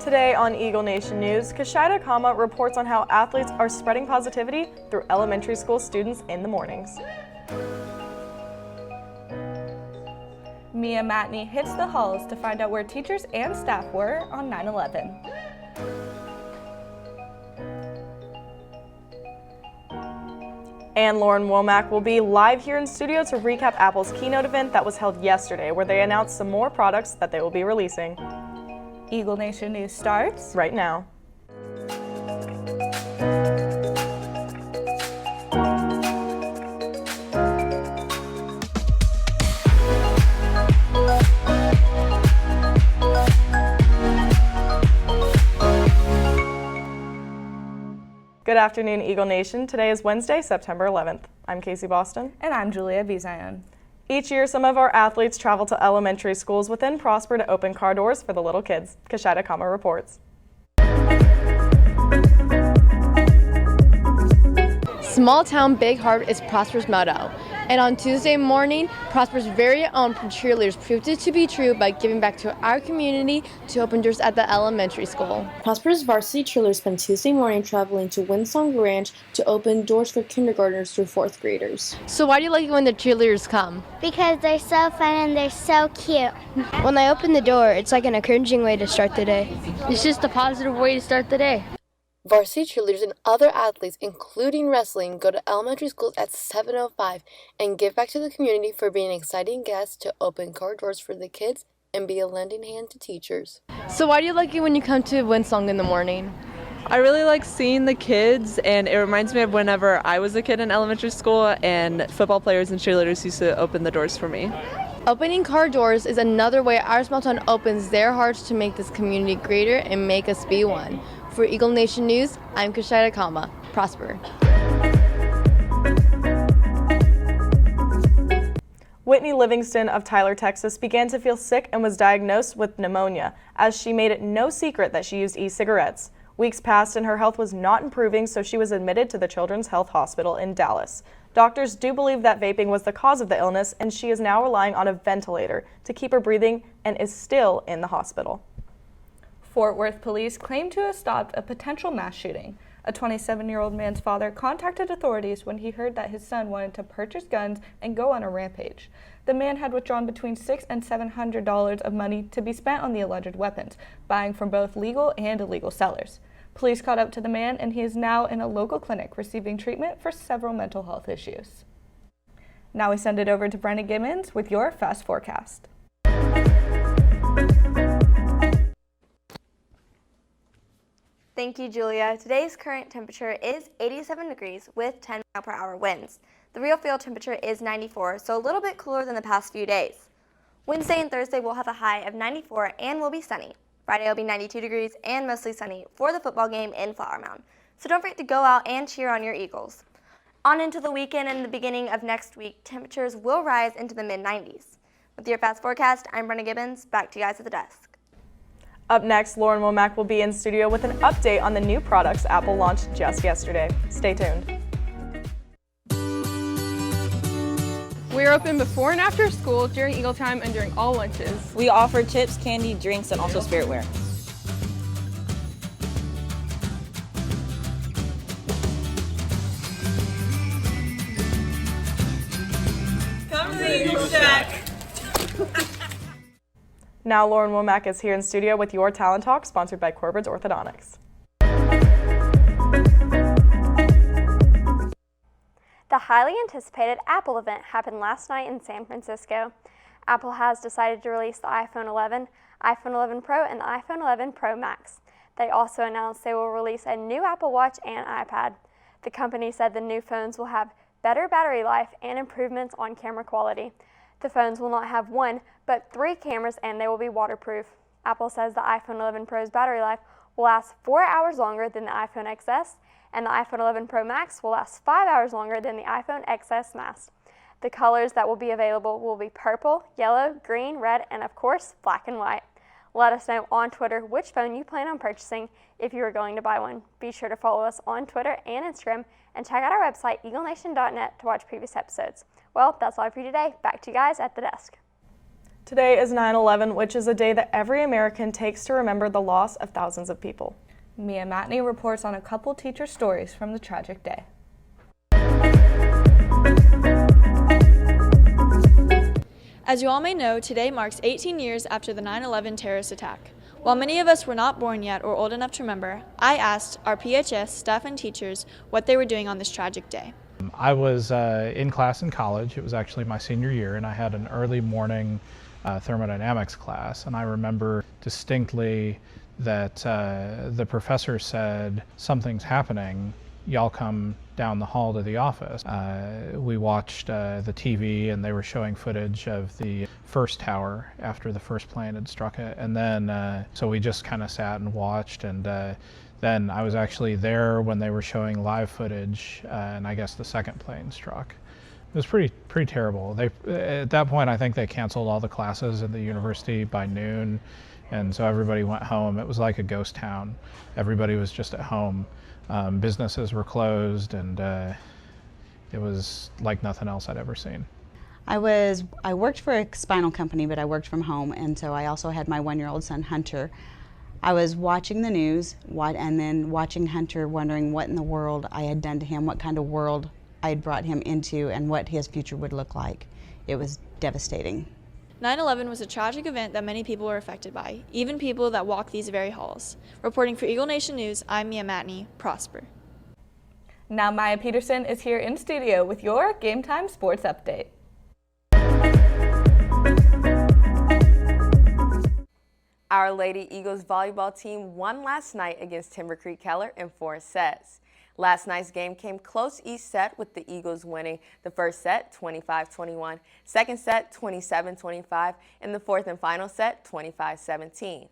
Today on Eagle Nation News, Kashida Kama reports on how athletes are spreading positivity through elementary school students in the mornings. Mia Matney hits the halls to find out where teachers and staff were on 9/11. And Lauren Womack will be live here in studio to recap Apple's keynote event that was held yesterday, where they announced some more products that they will be releasing. Eagle Nation News starts right now. Good afternoon, Eagle Nation. Today is Wednesday, September 11th. I'm Casey Boston. And I'm Julia Bizayan. Each year, some of our athletes travel to elementary schools within Prosper to open car doors for the little kids. Kashida Kama reports. Small town, big heart is Prosper's motto. And on Tuesday morning, Prosper's very own cheerleaders proved it to be true by giving back to our community to open doors at the elementary school. Prosper's varsity cheerleaders spent Tuesday morning traveling to Windsong Ranch to open doors for kindergartners through 4th graders. So why do you like it when the cheerleaders come? Because they're so fun and they're so cute. When I open the door, it's like an encouraging way to start the day. It's just a positive way to start the day. Varsity cheerleaders and other athletes, including wrestling, go to elementary schools at 7:05 and give back to the community for being exciting guests to open car doors for the kids and be a lending hand to teachers. So why do you like it when you come to Windsong in the morning? I really like seeing the kids, and it reminds me of whenever I was a kid in elementary school and football players and cheerleaders used to open the doors for me. Opening car doors is another way our small town opens their hearts to make this community greater and make us be one. For Eagle Nation News, I'm Kashida Kama. Prosper. Whitney Livingston of Tyler, Texas began to feel sick and was diagnosed with pneumonia, as she made it no secret that she used e-cigarettes. Weeks passed and her health was not improving, so she was admitted to the Children's Health Hospital in Dallas. Doctors do believe that vaping was the cause of the illness, and she is now relying on a ventilator to keep her breathing and is still in the hospital. Fort Worth police claim to have stopped a potential mass shooting. A 27-year-old man's father contacted authorities when he heard that his son wanted to purchase guns and go on a rampage. The man had withdrawn between $600 and $700 of money to be spent on the alleged weapons, buying from both legal and illegal sellers. Police caught up to the man, and he is now in a local clinic receiving treatment for several mental health issues. Now we send it over to Brenna Gibbons with your Fast Forecast. Thank you, Julia. Today's current temperature is 87 degrees with 10-mile-per-hour winds. The real field temperature is 94, so a little bit cooler than the past few days. Wednesday and Thursday will have a high of 94 and will be sunny. Friday will be 92 degrees and mostly sunny for the football game in Flower Mound. So don't forget to go out and cheer on your Eagles. On into the weekend and the beginning of next week, temperatures will rise into the mid-90s. With your Fast Forecast, I'm Brenna Gibbons. Back to you guys at the desk. Up next, Lauren Womack will be in studio with an update on the new products Apple launched just yesterday. Stay tuned. We are open before and after school, during Eagle Time, and during all lunches. We offer chips, candy, drinks, and also spiritware. Come to the Eagle Shack. Now Lauren Womack is here in studio with your Talent Talk, sponsored by Corbridge Orthodontics. The highly anticipated Apple event happened last night in San Francisco. Apple has decided to release the iPhone 11, iPhone 11 Pro, and the iPhone 11 Pro Max. They also announced they will release a new Apple Watch and iPad. The company said the new phones will have better battery life and improvements on camera quality. The phones will not have one, but 3 cameras, and they will be waterproof. Apple says the iPhone 11 Pro's battery life will last 4 hours longer than the iPhone XS, and the iPhone 11 Pro Max will last 5 hours longer than the iPhone XS Max. The colors that will be available will be purple, yellow, green, red, and of course, black and white. Let us know on Twitter which phone you plan on purchasing if you are going to buy one. Be sure to follow us on Twitter and Instagram, and check out our website, eaglenation.net, to watch previous episodes. Well, that's all for you today. Back to you guys at the desk. Today is 9/11, which is a day that every American takes to remember the loss of thousands of people. Mia Matney reports on a couple teacher stories from the tragic day. As you all may know, today marks 18 years after the 9/11 terrorist attack. While many of us were not born yet or old enough to remember, I asked our PHS staff and teachers what they were doing on this tragic day. I was in class in college. It was actually my senior year, and I had an early morning thermodynamics class, and I remember distinctly that the professor said, "Something's happening, y'all come down the hall to the office." We watched the TV, and they were showing footage of the first tower after the first plane had struck it, and then so we just kind of sat and watched, and then I was actually there when they were showing live footage, and I guess the second plane struck. It was pretty terrible. At that point, I think they canceled all the classes at the university by noon, and so everybody went home. It was like a ghost town. Everybody was just at home. Businesses were closed, and it was like nothing else I'd ever seen. I worked for a spinal company, but I worked from home, and so I also had my 1-year-old son, Hunter. I was watching the news, and then watching Hunter, wondering what in the world I had done to him, what kind of world I had brought him into, and what his future would look like. It was devastating. 9/11 was a tragic event that many people were affected by, even people that walk these very halls. Reporting for Eagle Nation News, I'm Mia Matney. Prosper. Now Maya Peterson is here in studio with your Game Time Sports Update. Our Lady Eagles volleyball team won last night against Timber Creek Keller in 4 sets. Last night's game came close each set, with the Eagles winning the first set 25-21, second set 27-25, and the fourth and final set 25-17.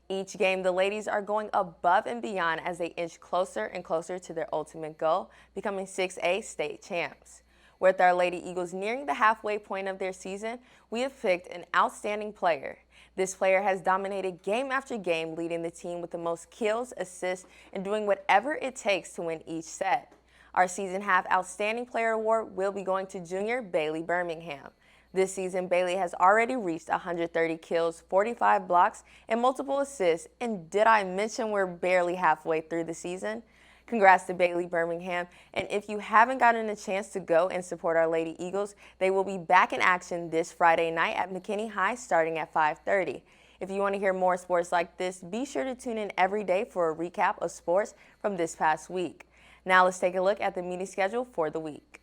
Each game, the ladies are going above and beyond as they inch closer and closer to their ultimate goal, becoming 6A state champs. With our Lady Eagles nearing the halfway point of their season, we have picked an outstanding player. This player has dominated game after game, leading the team with the most kills, assists, and doing whatever it takes to win each set. Our season half Outstanding Player Award will be going to junior Bailey Birmingham. This season, Bailey has already reached 130 kills, 45 blocks, and multiple assists. And did I mention we're barely halfway through the season? Congrats to Bailey Birmingham, and if you haven't gotten a chance to go and support our Lady Eagles, they will be back in action this Friday night at McKinney High starting at 5:30. If you want to hear more sports like this, be sure to tune in every day for a recap of sports from this past week. Now let's take a look at the meeting schedule for the week.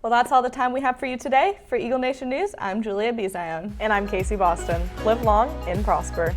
Well, that's all the time we have for you today. For Eagle Nation News, I'm Julia Bizion. And I'm Casey Boston. Live long and prosper.